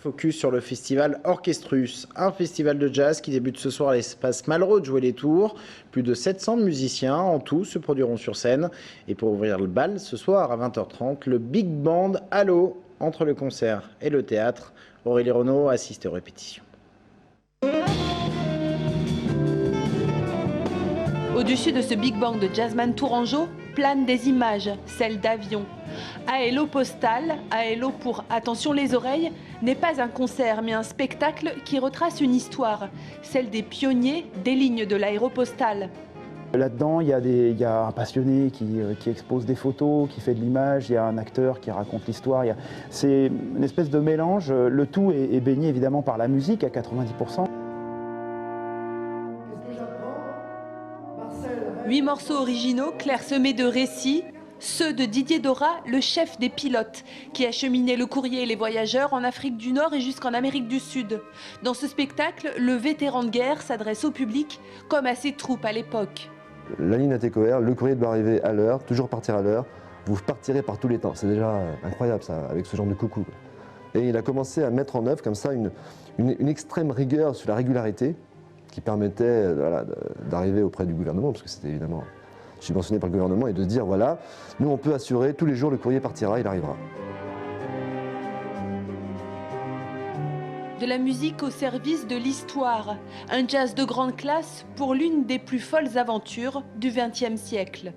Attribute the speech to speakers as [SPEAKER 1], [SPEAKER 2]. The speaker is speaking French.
[SPEAKER 1] Focus sur le festival Orchestrus, un festival de jazz qui débute ce soir à l'espace Malraux de Jouer-les-Tours. Plus de 700 musiciens en tout se produiront sur scène. Et pour ouvrir le bal, ce soir à 20h30, le Big Band Allo. Entre le concert et le théâtre, Aurélie Renaud assiste aux répétitions.
[SPEAKER 2] Au-dessus de ce Big Bang de jazzman tourangeau planent des images, celles d'avions. ALO Postal, ALO pour Attention les oreilles, n'est pas un concert mais un spectacle qui retrace une histoire, celle des pionniers des lignes de l'aéropostale.
[SPEAKER 3] Là-dedans, il y a un passionné qui expose des photos, qui fait de l'image, il y a un acteur qui raconte l'histoire. C'est une espèce de mélange. Le tout est baigné évidemment par la musique à 90%.
[SPEAKER 2] 8 morceaux originaux clairsemés de récits, ceux de Didier Dora, le chef des pilotes, qui acheminait le courrier et les voyageurs en Afrique du Nord et jusqu'en Amérique du Sud. Dans ce spectacle, le vétéran de guerre s'adresse au public comme à ses troupes à l'époque.
[SPEAKER 4] La ligne ATCOR, le courrier doit arriver à l'heure, toujours partir à l'heure. Vous partirez par tous les temps. C'est déjà incroyable ça, avec ce genre de coucou. Et il a commencé à mettre en œuvre comme ça une extrême rigueur sur la régularité qui permettait d'arriver auprès du gouvernement, parce que c'était évidemment subventionné par le gouvernement, et de se dire voilà, nous on peut assurer tous les jours le courrier partira, il arrivera.
[SPEAKER 2] De la musique au service de l'histoire, un jazz de grande classe pour l'une des plus folles aventures du XXe siècle.